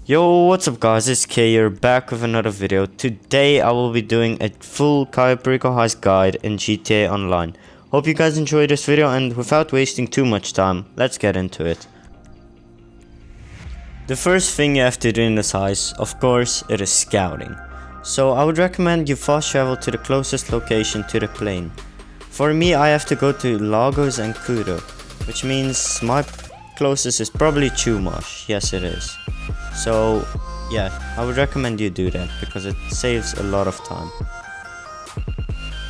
Yo, what's up guys, it's Kay here, back with another video. Today I will be doing a full Cayo Perico Heist guide in GTA Online. Hope you guys enjoyed this video, and without wasting too much time, let's get into it. The first thing you have to do in this heist, of course, it is scouting. So I would recommend you fast travel to the closest location to the plane. For me, I have to go to Lagos and Kudo, which means my closest is probably Chumash. Yes, it is. So yeah, I would recommend you do that because it saves a lot of time.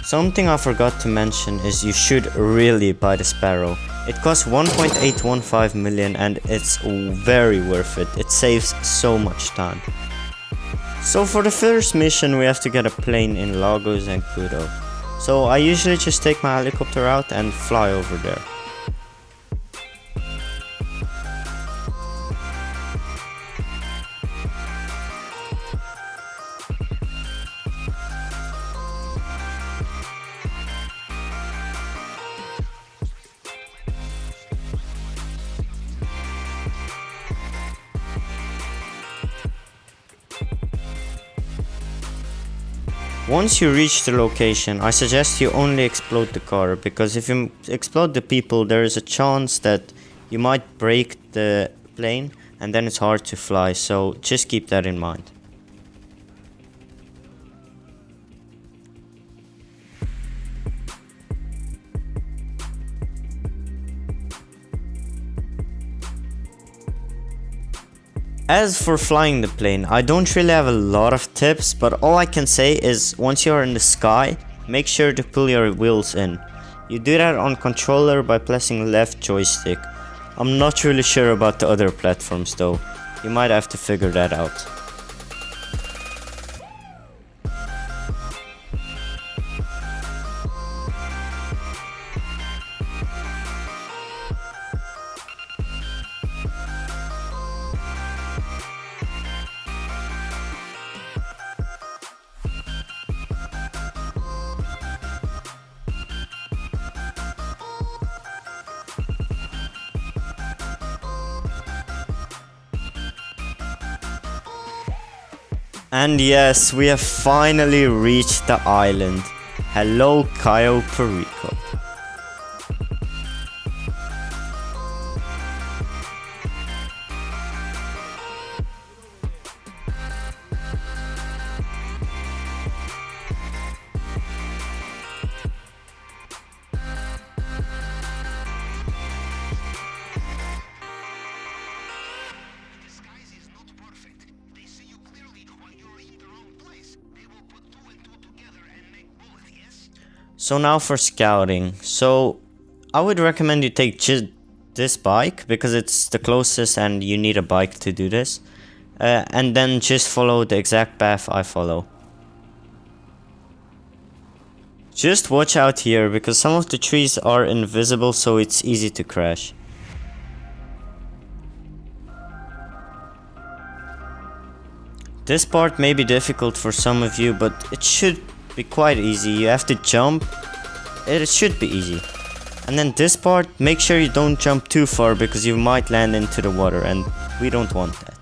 Something I forgot to mention is you should really buy the Sparrow. It costs 1.815 million and it's very worth it. It saves so much time. So for the first mission we have to get a plane in Lagos and Kudo. So I usually just take my helicopter out and fly over there. Once you reach the location, I suggest you only explode the car, because if you explode the people, there is a chance that you might break the plane and then it's hard to fly, so just keep that in mind. As for flying the plane, I don't really have a lot of tips, but all I can say is once you are in the sky, make sure to pull your wheels in. You do that on controller by pressing left joystick. I'm not really sure about the other platforms though, you might have to figure that out. And yes, we have finally reached the island. Hello, Cayo Perico. So now for scouting. So I would recommend you take just this bike because it's the closest and you need a bike to do this. And then just follow the exact path I follow. Just watch out here because some of the trees are invisible, so it's easy to crash. This part may be difficult for some of you, but it should be quite easy. You have to jump. It should be easy. And then this part, make sure you don't jump too far because you might land into the water and we don't want that.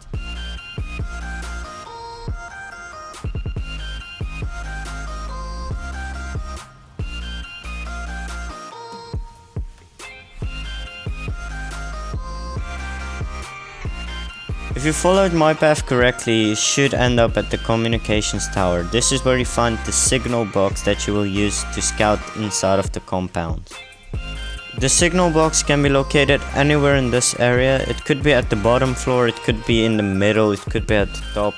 If you followed my path correctly, you should end up at the communications tower. This is where you find the signal box that you will use to scout inside of the compound. The signal box can be located anywhere in this area. It could be at the bottom floor, it could be in the middle, it could be at the top.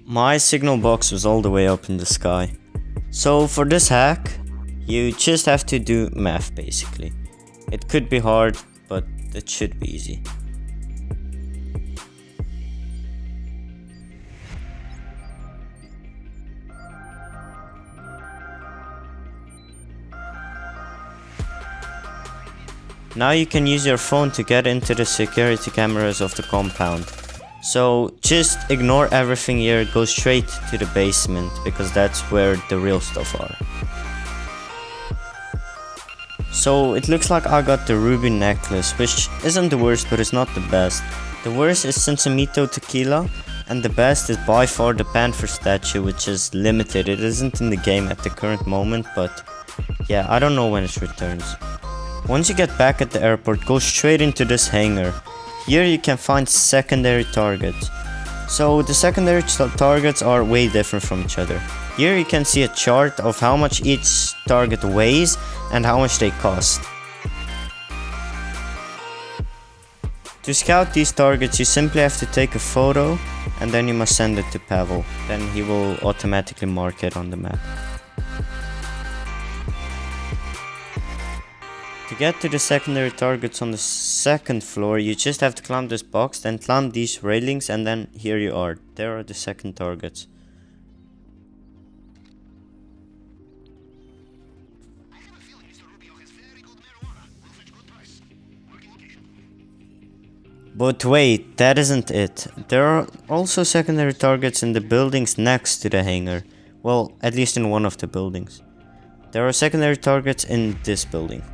My signal box was all the way up in the sky. So for this hack, you just have to do math basically. It could be hard, but it should be easy. Now you can use your phone to get into the security cameras of the compound. So just ignore everything here, go straight to the basement because that's where the real stuff are. So it looks like I got the ruby necklace, which isn't the worst but it's not the best. The worst is Sensimito Tequila, and the best is by far the panther statue, which is limited. It isn't in the game at the current moment, but yeah, I don't know when it returns. Once you get back at the airport, go straight into this hangar. Here you can find secondary targets. So the secondary targets are way different from each other. Here you can see a chart of how much each target weighs and how much they cost. To scout these targets, you simply have to take a photo and then you must send it to Pavel. Then he will automatically mark it on the map. To get to the secondary targets on the second floor, you just have to climb this box, then climb these railings, and then here you are. There are the second targets. But wait, that isn't it. There are also secondary targets in the buildings next to the hangar. Well, at least in one of the buildings. There are secondary targets in this building.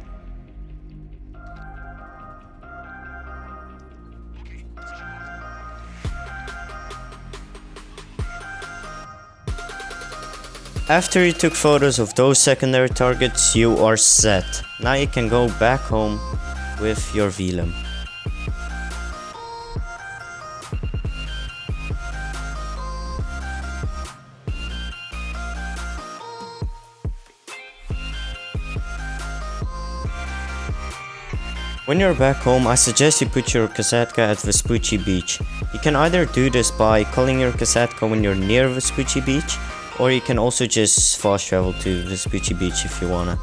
After you took photos of those secondary targets, you are set. Now you can go back home with your Velum. When you're back home, I suggest you put your Kosatka at Vespucci Beach. You can either do this by calling your Kosatka when you're near Vespucci Beach, or you can also just fast travel to Vespucci Beach if you wanna.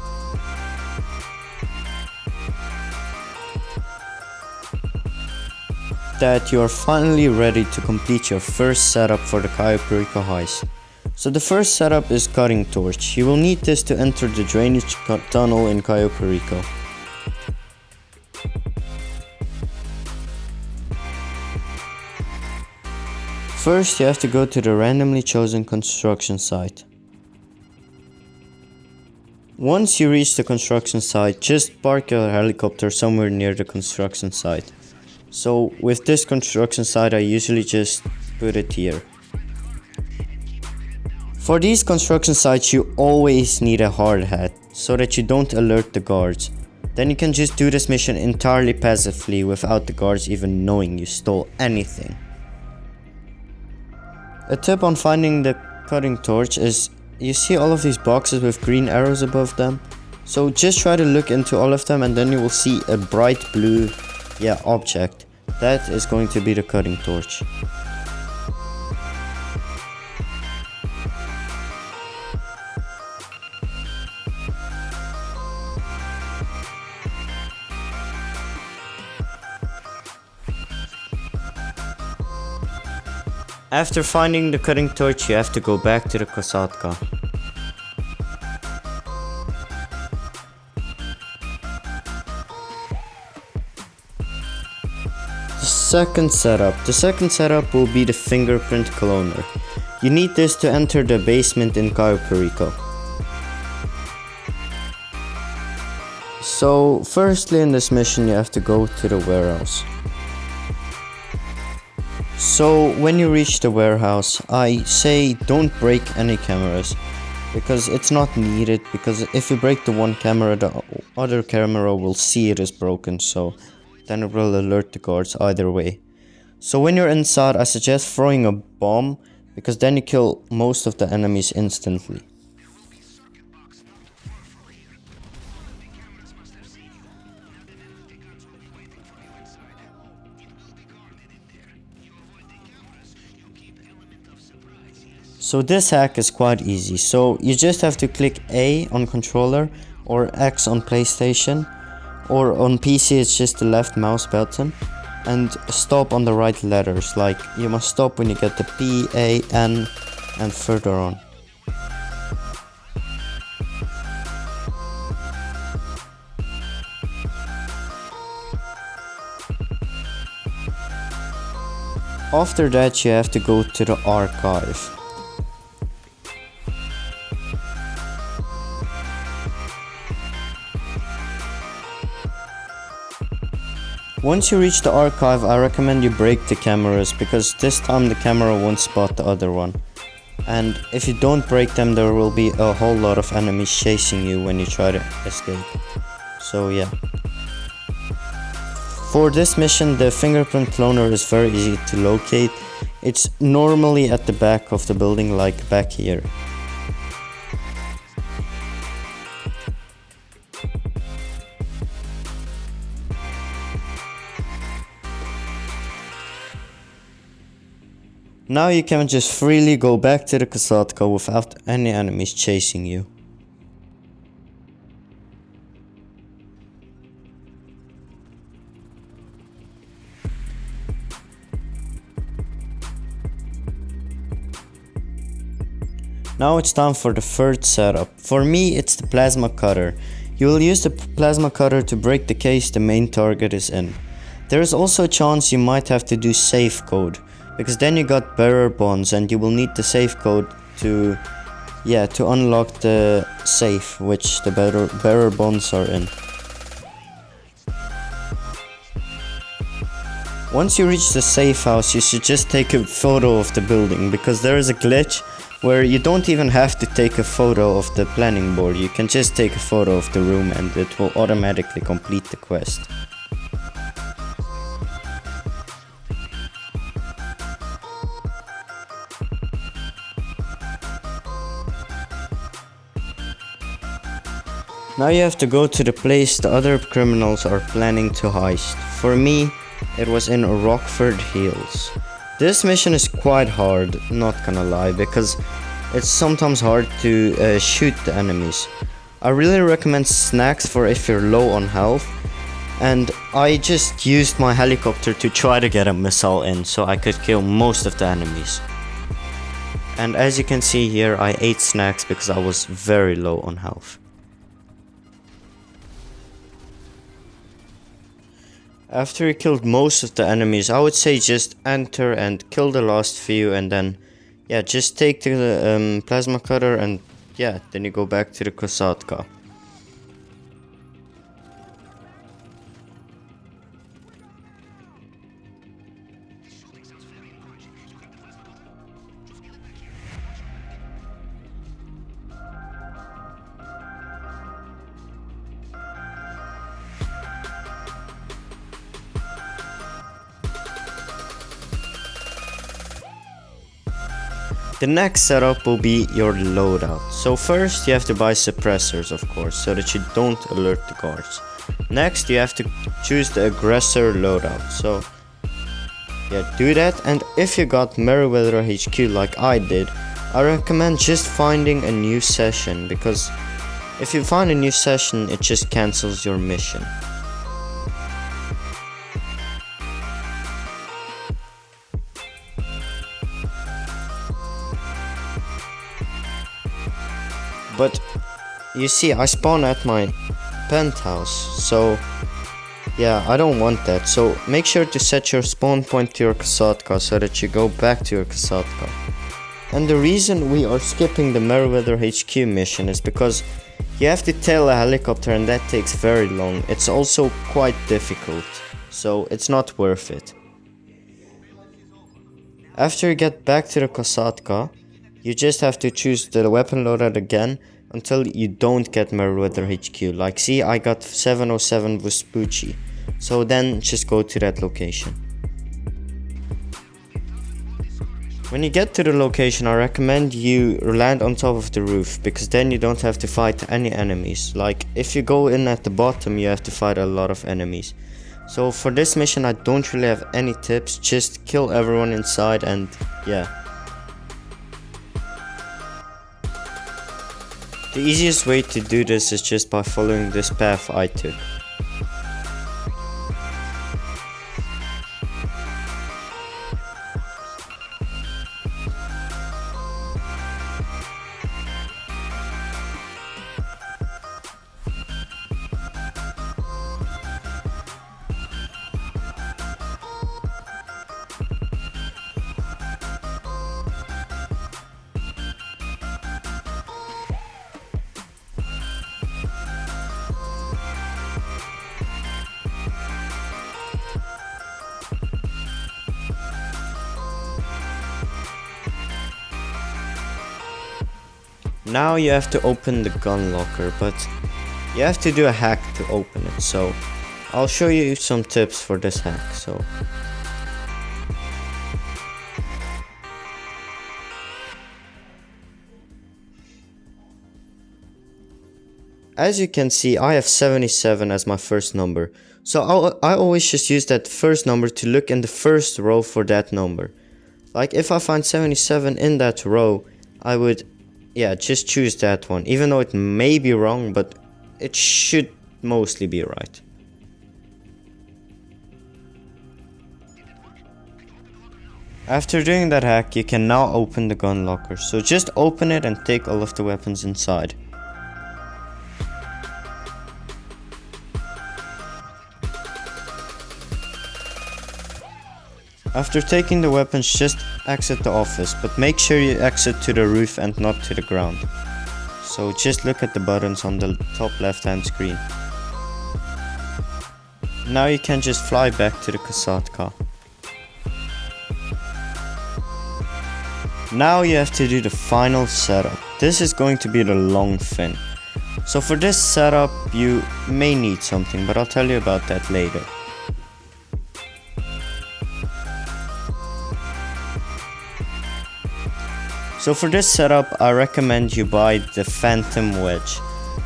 That you are finally ready to complete your first setup for the Cayo Perico Heist. So the first setup is cutting torch. You will need this to enter the drainage tunnel in Cayo Perico. First, you have to go to the randomly chosen construction site. Once you reach the construction site, just park your helicopter somewhere near the construction site. So with this construction site, I usually just put it here. For these construction sites, you always need a hard hat so that you don't alert the guards. Then you can just do this mission entirely passively without the guards even knowing you stole anything. A tip on finding the cutting torch is, you see all of these boxes with green arrows above them? So just try to look into all of them and then you will see a bright blue, object. That is going to be the cutting torch. After finding the cutting torch, you have to go back to the Kosatka. The second setup will be the Fingerprint cloner. You need this to enter the basement in Cayo Perico. So firstly in this mission you have to go to the warehouse. So when you reach the warehouse, I say don't break any cameras, because it's not needed, because if you break the one camera, the other camera will see it is broken, so then it will alert the guards either way. So when you're inside, I suggest throwing a bomb, because then you kill most of the enemies instantly. So this hack is quite easy. So you just have to click A on controller or X on PlayStation, or on PC it's just the left mouse button, and stop on the right letters. Like you must stop when you get the P, A, N and further on. After that you have to go to the archive. Once you reach the archive, I recommend you break the cameras, because this time the camera won't spot the other one. And if you don't break them, there will be a whole lot of enemies chasing you when you try to escape. So yeah. For this mission, the fingerprint cloner is very easy to locate. It's normally at the back of the building, like back here. Now you can just freely go back to the Kosatka without any enemies chasing you. Now it's time for the third setup. For me, it's the plasma cutter. You will use the plasma cutter to break the case the main target is in. There is also a chance you might have to do safe code, because then you got bearer bonds and you will need the safe code to unlock the safe which the bearer bonds are in. Once you reach the safe house, you should just take a photo of the building, because there is a glitch where you don't even have to take a photo of the planning board. You can just take a photo of the room and it will automatically complete the quest. Now you have to go to the place the other criminals are planning to heist. For me, it was in Rockford Hills. This mission is quite hard, not gonna lie, because it's sometimes hard to shoot the enemies. I really recommend snacks for if you're low on health, and I just used my helicopter to try to get a missile in so I could kill most of the enemies. And as you can see here, I ate snacks because I was very low on health. After you killed most of the enemies, I would say just enter and kill the last few, and then just take the plasma cutter, and then you go back to the Kosatka. The next setup will be your loadout. So first you have to buy suppressors, of course, so that you don't alert the guards. Next you have to choose the Aggressor loadout. So do that, and if you got Meriwether HQ like I did, I recommend just finding a new session, because if you find a new session it just cancels your mission. But you see, I spawn at my penthouse, so I don't want that. So make sure to set your spawn point to your Kosatka so that you go back to your Kosatka. And the reason we are skipping the Meriwether HQ mission is because you have to tail a helicopter, and that takes very long. It's also quite difficult, so it's not worth it. After you get back to the Kosatka, you just have to choose the weapon loadout again until you don't get Meriwether HQ. Like, see, I got 707 Vespucci. So then just go to that location. When you get to the location, I recommend you land on top of the roof, because then you don't have to fight any enemies. Like, if you go in at the bottom, you have to fight a lot of enemies. So for this mission, I don't really have any tips. Just kill everyone inside, and the easiest way to do this is just by following this path I took. Now you have to open the gun locker, but you have to do a hack to open it, so I'll show you some tips for this hack. So as you can see, I have 77 as my first number, so I always just use that first number to look in the first row for that number. Like if I find 77 in that row, I would, yeah, just choose that one, even though it may be wrong, but it should mostly be right. After doing that hack, you can now open the gun locker, so just open it and take all of the weapons inside. After taking the weapons, just exit the office, but make sure you exit to the roof and not to the ground. So just look at the buttons on the top left hand screen. Now you can just fly back to the Kosatka. Now you have to do the final setup. This is going to be the Longfin. So for this setup you may need something, but I'll tell you about that later. So for this setup, I recommend you buy the Phantom Wedge.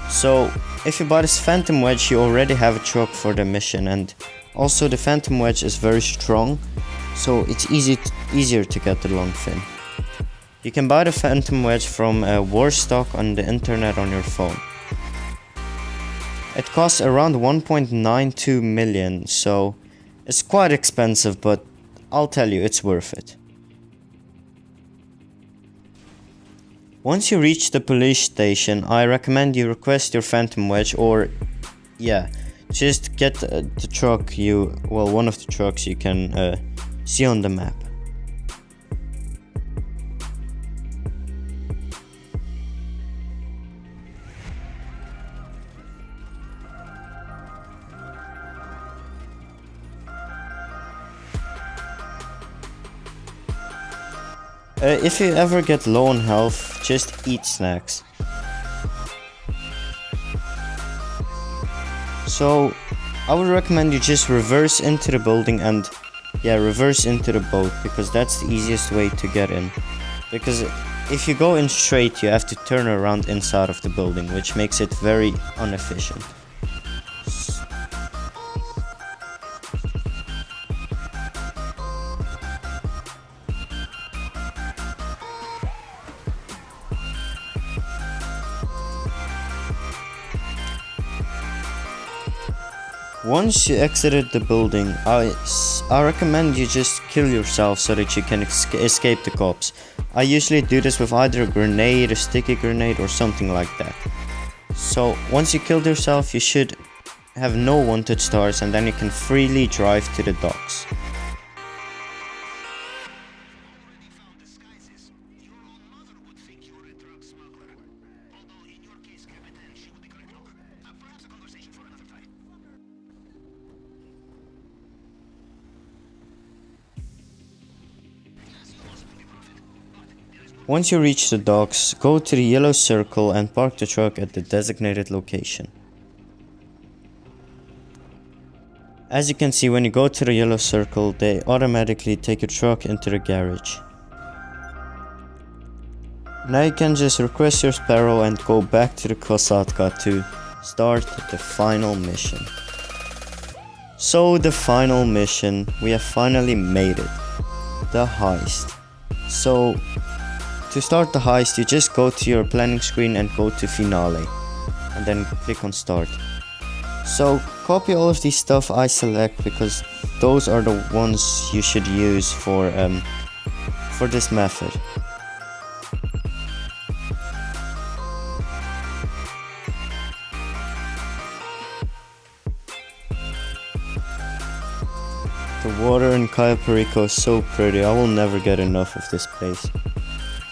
So if you buy this Phantom Wedge, you already have a truck for the mission, and also the Phantom Wedge is very strong, so it's easier to get the Longfin. You can buy the Phantom Wedge from Warstock on the internet on your phone. It costs around 1.92 million, so it's quite expensive, but I'll tell you, it's worth it. Once you reach the police station, I recommend you request your Phantom Wedge, or yeah, just get the truck one of the trucks you can see on the map. If you ever get low on health, just eat snacks. So I would recommend you just reverse into the building and reverse into the boat, because that's the easiest way to get in. Because if you go in straight, you have to turn around inside of the building, which makes it very inefficient. Once you exited the building, I recommend you just kill yourself so that you can escape the cops. I usually do this with either a grenade, a sticky grenade, or something like that. So once you killed yourself, you should have no wanted stars, and then you can freely drive to the docks. Once you reach the docks, go to the yellow circle and park the truck at the designated location. As you can see, when you go to the yellow circle, they automatically take your truck into the garage. Now you can just request your Sparrow and go back to the Kosatka to start the final mission. So the final mission, we have finally made it. The heist. So to start the heist, you just go to your planning screen and go to finale, and then click on start. So copy all of these stuff I select, because those are the ones you should use for this method. The water in Cayo Perico is so pretty. I will never get enough of this place,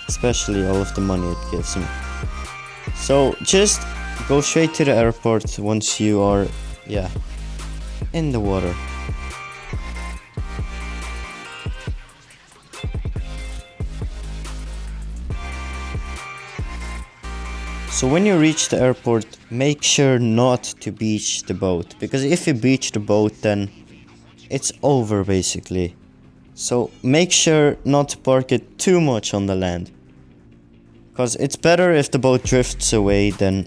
especially all of the money it gives me. So just go straight to the airport once you are in the water. So when you reach the airport, make sure not to beach the boat, because if you beach the boat, then it's over basically. So make sure not to park it too much on the land, because it's better if the boat drifts away than,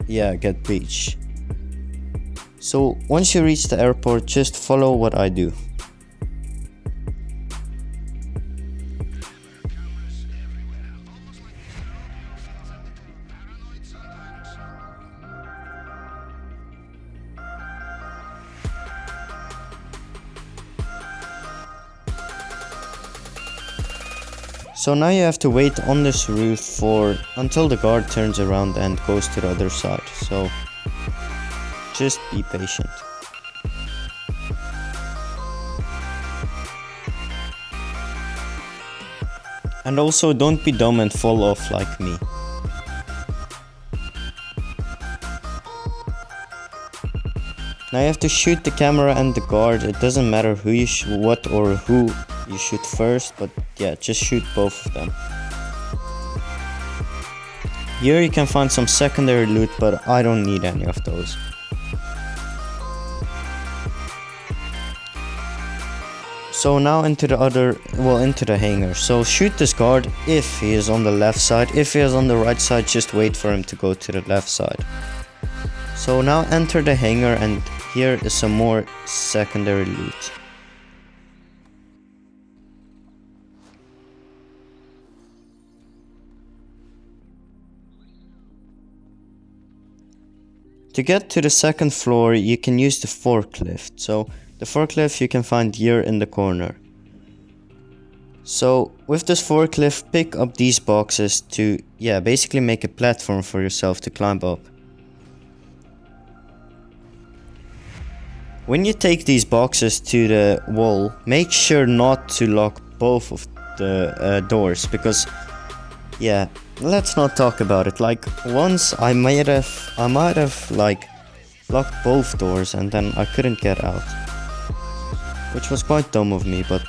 yeah, get beached. So once you reach the airport, just follow what I do. So now you have to wait on this roof until the guard turns around and goes to the other side. So just be patient. And also don't be dumb and fall off like me. Now you have to shoot the camera and the guard. It doesn't matter who you who you shoot first, but yeah, just shoot both of them. Here you can find some secondary loot, but I don't need any of those. So now into the hangar. So shoot this guard if he is on the left side. If he is on the right side, just wait for him to go to the left side. So now enter the hangar, and here is some more secondary loot. To get to the second floor, you can use the forklift. So the forklift you can find here in the corner. So with this forklift, pick up these boxes to, yeah, basically make a platform for yourself to climb up. When you take these boxes to the wall, make sure not to lock both of the doors, because, yeah, let's not talk about it. Like, once I might have like locked both doors and then I couldn't get out, which was quite dumb of me, but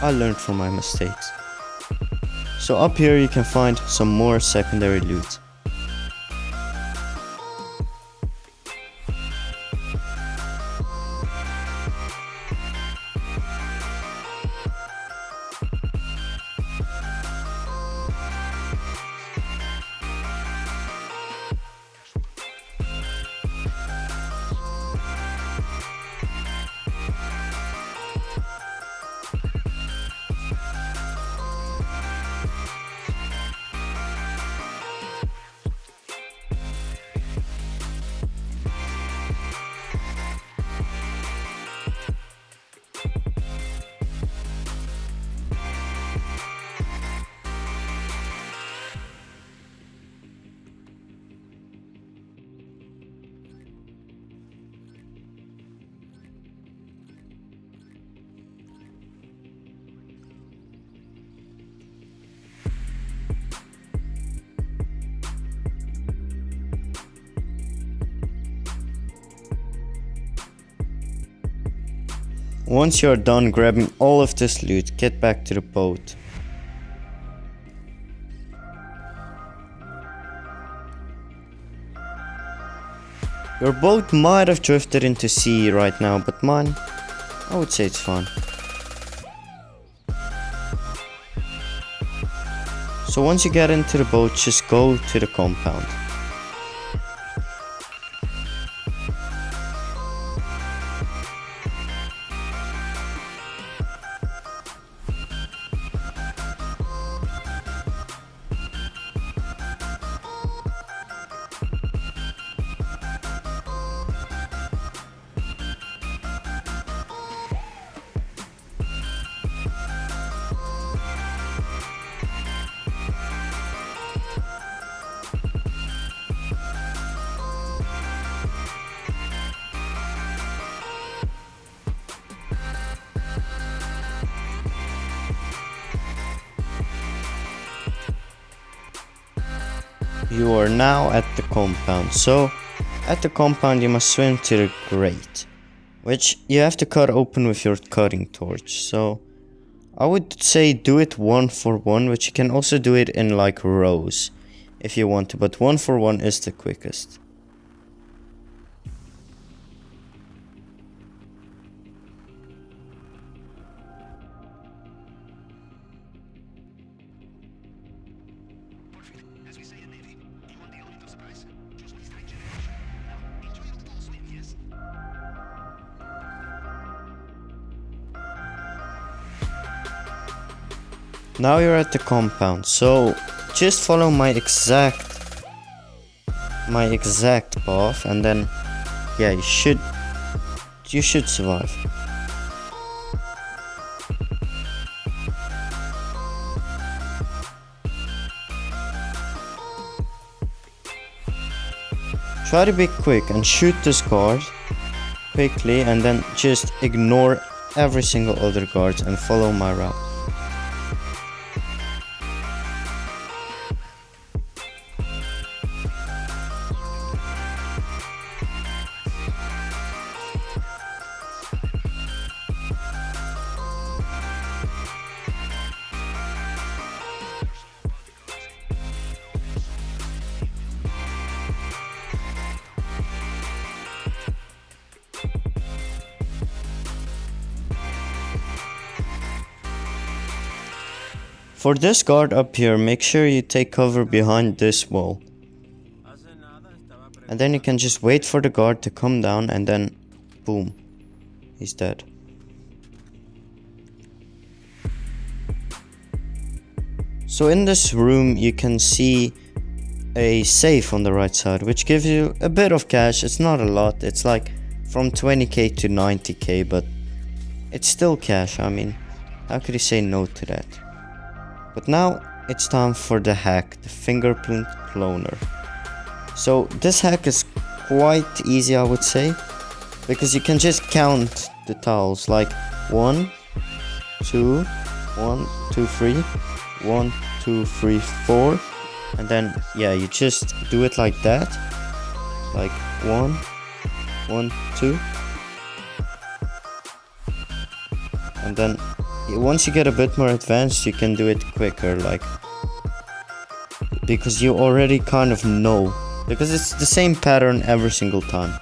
I learned from my mistakes. So up here you can find some more secondary loot. Once you're done grabbing all of this loot, get back to the boat. Your boat might have drifted into sea right now, but mine, I would say it's fine. So once you get into the boat, just go to the compound. You are now at the compound. So at the compound you must swim to the grate, which you have to cut open with your cutting torch. So I would say do it one for one, but you can also do it in like rows. if you want to, but 1-for-1 is the quickest. Now you're at the compound, so just follow my exact path, and then yeah, you should survive. Try to be quick and shoot this guard quickly, and then just ignore every single other guard and follow my route. For this guard up here, make sure you take cover behind this wall. And then you can just wait for the guard to come down, and then boom, he's dead. So in this room you can see a safe on the right side, which gives you a bit of cash. It's not a lot, it's like from 20k to 90k, but it's still cash. I mean, how could you say no to that? But now it's time for the hack, the Fingerprint cloner. So this hack is quite easy, I would say, because you can just count the tiles like 1, 2, 1, 2, 3, 1, 2, 3, 4, and then yeah, you just do it like that, like 1, 1, 2, and then once you get a bit more advanced, you can do it quicker, like, because you already kind of know, because it's the same pattern every single time.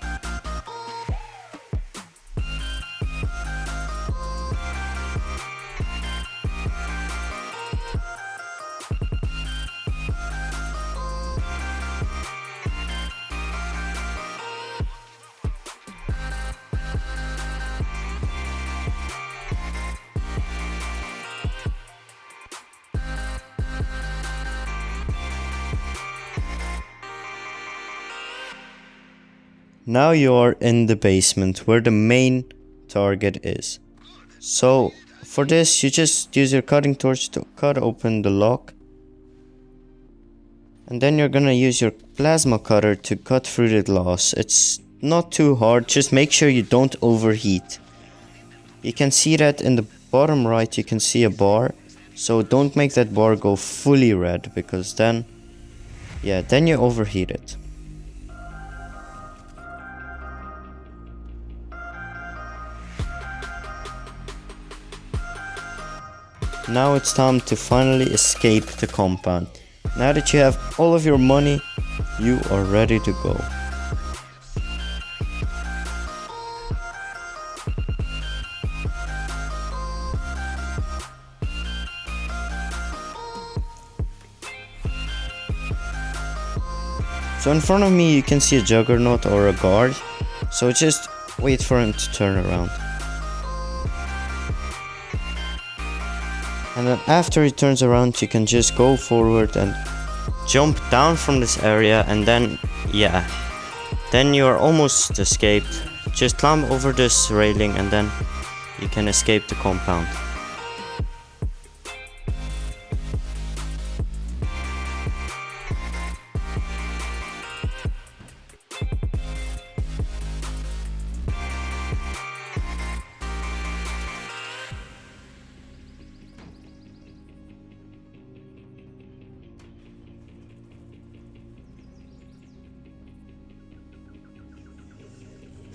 Now you are in the basement where the main target is. So for this you just use your cutting torch to cut open the lock. And then you're gonna use your plasma cutter to cut through the glass. It's not too hard, just make sure you don't overheat. You can see that in the bottom right you can see a bar. So don't make that bar go fully red, because then you overheat it. Now it's time to finally escape the compound. Now that you have all of your money, you are ready to go. So in front of me you can see a juggernaut or a guard, so just wait for him to turn around. And then after he turns around you can just go forward and jump down from this area, and then then you are almost escaped. Just climb over this railing and then you can escape the compound.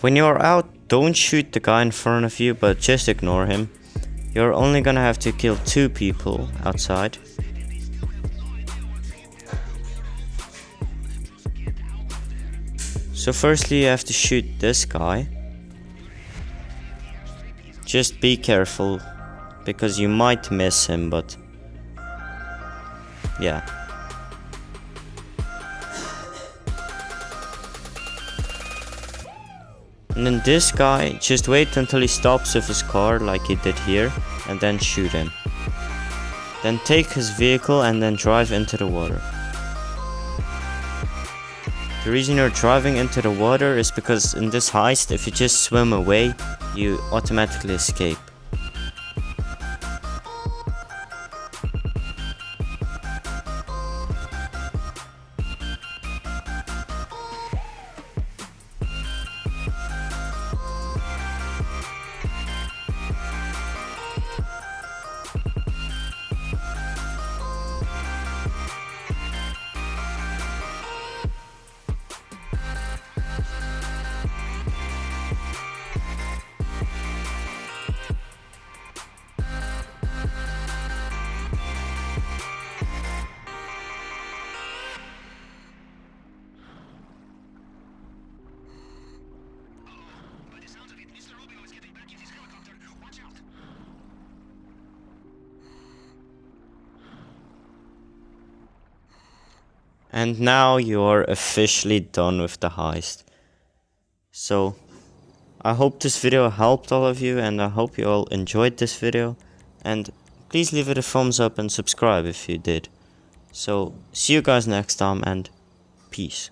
When you are out, don't shoot the guy in front of you, but just ignore him. You're only gonna have to kill 2 people outside. So firstly you have to shoot this guy. Just be careful, because you might miss him, but yeah. And then this guy, just wait until he stops with his car like he did here, and then shoot him. Then take his vehicle and then drive into the water. The reason you're driving into the water is because in this heist, if you just swim away, you automatically escape. And now you're officially done with the heist. So, I hope this video helped all of you, and I hope you all enjoyed this video. And please leave it a thumbs up and subscribe if you did. So, see you guys next time, and peace.